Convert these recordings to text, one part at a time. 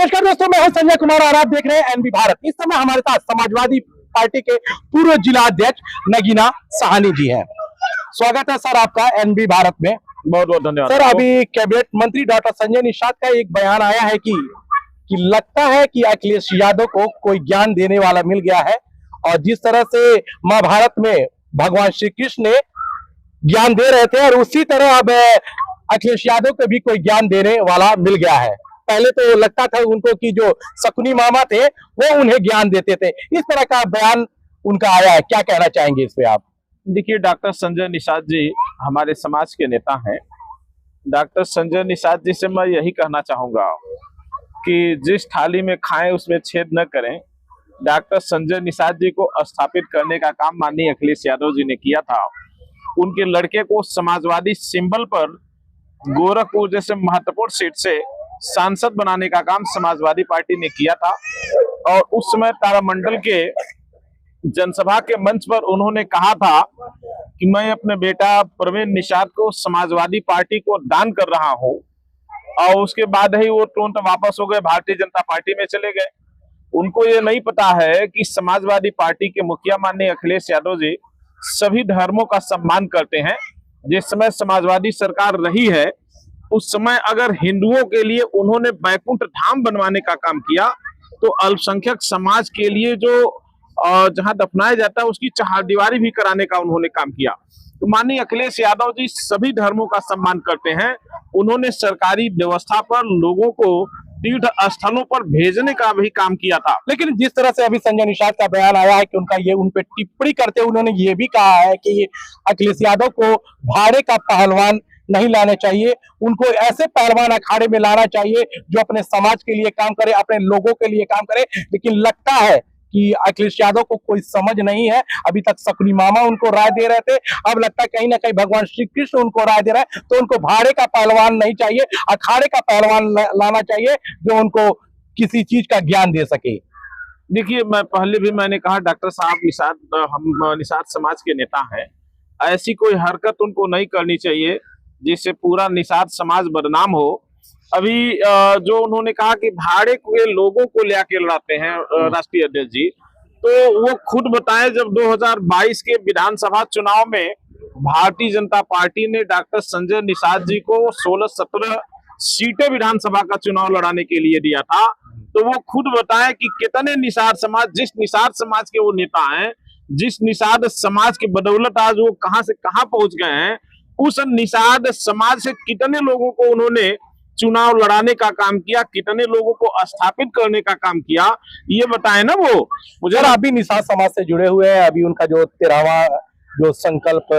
नमस्कार दोस्तों, मैं हूं संजय कुमार और आप देख रहे हैं एनबी भारत। इस समय हमारे साथ समाजवादी पार्टी के पूर्व जिला अध्यक्ष नगीना साहनी जी हैं। स्वागत है सर आपका एनबी भारत में। बहुत बहुत धन्यवाद सर, अभी कैबिनेट मंत्री डॉक्टर संजय निषाद का एक बयान आया है कि लगता है कि अखिलेश यादव को कोई ज्ञान देने वाला मिल गया है, और जिस तरह से महाभारत में भगवान श्री कृष्ण ने ज्ञान दे रहे थे और उसी तरह अब अखिलेश यादव को भी कोई ज्ञान देने वाला मिल गया है। पहले तो लगता था उनको कि जो शकुनी मामा थे वो उन्हें ज्ञान देते थे। इस तरह का बयान उनका आया है, क्या कहना चाहेंगे इस पे आप? देखिए, डॉक्टर संजय निषाद जी हमारे समाज के नेता हैं। डॉक्टर संजय निषाद जी से मैं यही कहना चाहूंगा कि जिस थाली में खाएं उसमें छेद न करें। डॉक्टर संजय निषाद जी को स्थापित करने का काम माननीय अखिलेश यादव जी ने किया था। उनके लड़के को समाजवादी सिंबल पर गोरखपुर जैसे महत्वपूर्ण सीट से सांसद बनाने का काम समाजवादी पार्टी ने किया था, और उस समय तारामंडल के जनसभा के मंच पर उन्होंने कहा था कि मैं अपने बेटा प्रवीण निषाद को समाजवादी पार्टी को दान कर रहा हूं, और उसके बाद ही वो तुरंत वापस हो गए, भारतीय जनता पार्टी में चले गए। उनको ये नहीं पता है कि समाजवादी पार्टी के मुखिया माननीय अखिलेश यादव जी सभी धर्मों का सम्मान करते हैं। जिस समय समाजवादी सरकार रही है उस समय अगर हिंदुओं के लिए उन्होंने बैकुंठ धाम बनवाने का काम किया, तो अल्पसंख्यक समाज के लिए जो जहां दफनाया जाता है उसकी चहारदीवारी भी कराने का उन्होंने काम किया। तो माननीय अखिलेश यादव जी सभी धर्मों का सम्मान करते हैं। उन्होंने सरकारी व्यवस्था पर लोगों को तीर्थ स्थलों पर भेजने का भी काम किया था। लेकिन जिस तरह से अभी संजय निषाद का बयान आया है कि उनका ये उन पे टिप्पणी करते हुए उन्होंने ये भी कहा है कि अखिलेश यादव को भाड़े का पहलवान नहीं लाने चाहिए, उनको ऐसे पहलवान अखाड़े में लाना चाहिए जो अपने समाज के लिए काम करे, अपने लोगों के लिए काम करे। लेकिन लगता है कि अखिलेश यादव को कोई समझ नहीं है। अभी तक शकुनी मामा उनको राय दे रहे थे, अब लगता है कहीं ना कहीं भगवान श्री कृष्ण उनको राय दे रहा है। तो उनको भाड़े का पहलवान नहीं चाहिए, अखाड़े का पहलवान लाना चाहिए जो उनको किसी चीज का ज्ञान दे सके। देखिए, मैं पहले भी मैंने कहा डॉक्टर साहब निषाद, हम निषाद समाज के नेता हैं। ऐसी कोई हरकत उनको नहीं करनी चाहिए जिससे पूरा निषाद समाज बदनाम हो। अभी जो उन्होंने कहा कि भाड़े के लोगों को ले आके लड़ाते हैं राष्ट्रीय अध्यक्ष जी, तो वो खुद बताएं जब 2022 के विधानसभा चुनाव में भारतीय जनता पार्टी ने डॉक्टर संजय निषाद जी को 16-17 सीटें विधानसभा का चुनाव लड़ाने के लिए दिया था, तो वो खुद बताएं कि कितने निषाद समाज, जिस निषाद समाज के वो नेता हैं, जिस निषाद समाज की बदौलत आज वो कहां से कहां पहुंच गए हैं, उस निषाद समाज से कितने लोगों को उन्होंने चुनाव लड़ाने का काम किया, कितने लोगों को स्थापित करने का काम किया, ये बताए ना वो मुझे। आप भी निषाद समाज से जुड़े हुए हैं। अभी उनका जो 13वां जो संकल्प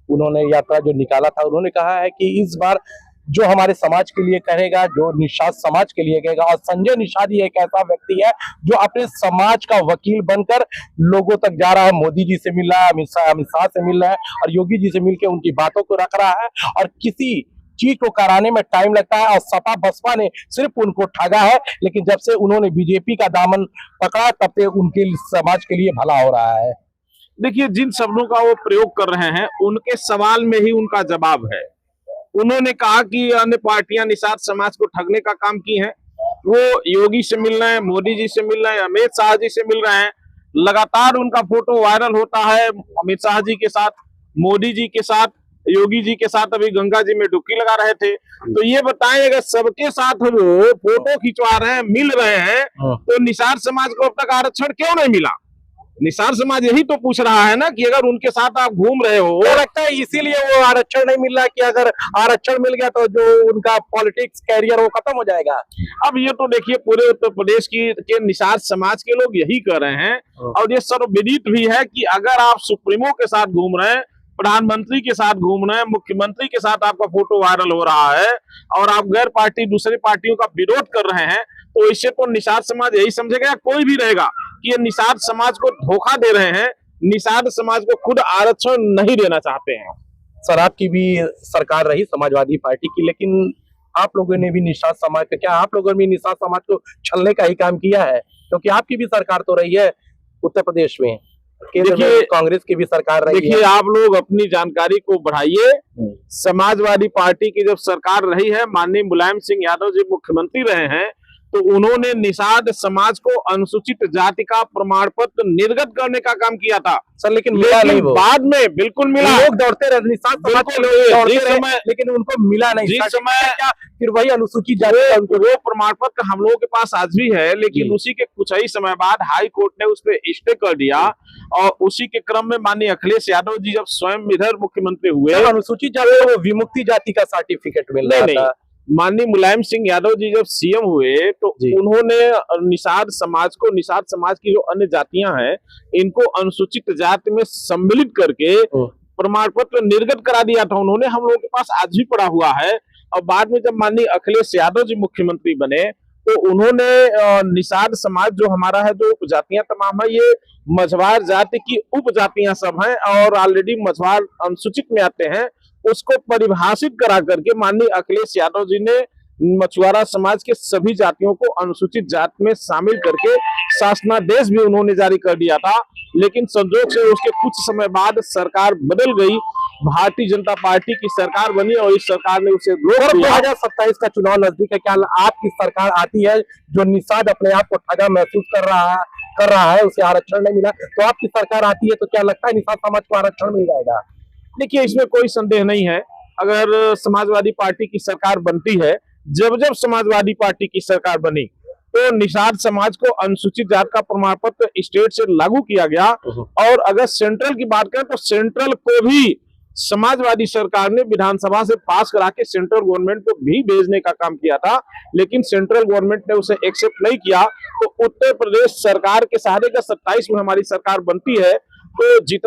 उन्होंने यात्रा जो निकाला था, उन्होंने कहा है कि इस बार जो हमारे समाज के लिए करेगा, जो निषाद समाज के लिए कहेगा। और संजय निषाद ही एक ऐसा व्यक्ति है जो अपने समाज का वकील बनकर लोगों तक जा रहा है। मोदी जी से मिल रहा है, अमित शाह से मिल रहा है, और योगी जी से मिलकर उनकी बातों को रख रहा है, और किसी चीज को कराने में टाइम लगता है। और सपा बसपा ने सिर्फ उनको ठगा है, लेकिन जब से उन्होंने बीजेपी का दामन पकड़ा तब से उनके समाज के लिए भला हो रहा है। देखिए, जिन शब्दों का वो प्रयोग कर रहे हैं उनके सवाल में ही उनका जवाब है। उन्होंने कहा कि अन्य पार्टियां निषाद समाज को ठगने का काम की हैं। वो योगी से मिल रहे हैं, मोदी जी से मिल रहे हैं, अमित शाह जी से मिल रहे हैं। लगातार उनका फोटो वायरल होता है अमित शाह जी के साथ, मोदी जी के साथ, योगी जी के साथ। अभी गंगा जी में डुबकी लगा रहे थे। तो ये बताएं, अगर सबके साथ वो फोटो खिंचवा रहे हैं, मिल रहे हैं, तो निषाद समाज को अब तक आरक्षण क्यों नहीं मिला? निषाद समाज यही तो पूछ रहा है ना कि अगर उनके साथ आप घूम रहे हो, तो लगता है इसीलिए वो आरक्षण नहीं मिल रहा कि अगर आरक्षण मिल गया तो जो उनका पॉलिटिक्स कैरियर वो खत्म हो जाएगा। अब ये तो देखिए, पूरे उत्तर प्रदेश के निषाद समाज के लोग यही कर रहे हैं, और ये सर्वविदित भी है कि अगर आप सुप्रीमो के साथ घूम रहे हैं, प्रधानमंत्री के साथ घूम रहे हैं, मुख्यमंत्री के साथ आपका फोटो वायरल हो रहा है, और आप गैर पार्टी दूसरी पार्टियों का विरोध कर रहे हैं, तो इससे तो निषाद समाज यही समझेगा, कोई भी रहेगा, कि ये निषाद समाज को धोखा दे रहे हैं, निषाद समाज को खुद आरक्षण नहीं देना चाहते हैं। सर, आपकी भी सरकार रही समाजवादी पार्टी की, लेकिन आप लोगों ने भी निषाद समाज का, क्या आप लोगों ने भी निषाद समाज को छलने का ही काम किया है? क्योंकि आपकी भी सरकार तो रही है उत्तर प्रदेश में, देखिए कांग्रेस की भी सरकार रही है। देखिए, आप लोग अपनी जानकारी को बढ़ाइए। समाजवादी पार्टी की जब सरकार रही है, माननीय मुलायम सिंह यादव जी मुख्यमंत्री रहे हैं, तो उन्होंने निषाद समाज को अनुसूचित जाति का प्रमाण पत्र निर्गत करने का काम किया था सर, लेकिन मिला नहीं लेकिन वो। बाद में बिल्कुल मिला। लोग दौड़ते रहे, निषाद समाज के लोग दौड़ते जिस रहे, समय लेकिन उनको मिला नहीं। जिस समय क्या फिर वही अनुसूचित जाति का उनको वो प्रमाण पत्र हम लोगों के पास आज भी है, लेकिन जी। उसी के कुछ ही समय बाद हाई कोर्ट ने उस पर स्टे कर दिया और उसी के क्रम में माननीय अखिलेश यादव जी जब स्वयं इधर मुख्यमंत्री हुए, जब अनुसूचित जाति को वो विमुक्ति जाति का सर्टिफिकेट मिल रहा नहीं था। माननीय मुलायम सिंह यादव जी जब सीएम हुए तो जी। उन्होंने निषाद समाज की जो अन्य जातियां हैं इनको अनुसूचित जाति में सम्मिलित करके प्रमाण पत्र निर्गत करा दिया था उन्होंने, हम लोगों के पास आज भी पड़ा हुआ है। और बाद में जब माननीय अखिलेश यादव जी मुख्यमंत्री बने तो उन्होंने निषाद समाज जो हमारा है, जो उपजातियां तमाम है, ये मझवार जाति की उपजातियां सब हैं और ऑलरेडी मझवार अनुसूचित में आते हैं, उसको परिभाषित करा करके माननीय अखिलेश यादव जी ने मछुआरा समाज के सभी जातियों को अनुसूचित जाति में शामिल करके शासनादेश भी उन्होंने जारी कर दिया था। लेकिन संजोग से उसके कुछ समय बाद सरकार बदल गई, भारतीय जनता पार्टी की सरकार बनी और इस सरकार ने उसे रोक दिया। 2027 का चुनाव नजदीक है, क्या आपकी सरकार आती है जो निषाद अपने आप को ठगा महसूस कर रहा है, उसे आरक्षण नहीं मिला, तो आपकी सरकार आती है तो क्या लगता है निषाद समाज को आरक्षण मिल जाएगा? देखिए, इसमें कोई संदेह नहीं है, अगर समाजवादी पार्टी की सरकार बनती है, जब समाजवादी पार्टी की सरकार बनी तो निषाद समाज को अनुसूचित जाति का प्रमाण पत्र स्टेट से लागू किया गया। और अगर सेंट्रल की बात करें तो सेंट्रल को भी समाजवादी सरकार ने विधानसभा से पास करा के सेंट्रल गवर्नमेंट को भी भेजने का काम किया था, लेकिन सेंट्रल गवर्नमेंट ने उसे एक्सेप्ट नहीं किया। तो उत्तर प्रदेश सरकार के सहारे का 27 में हमारी सरकार बनती है, तो जितना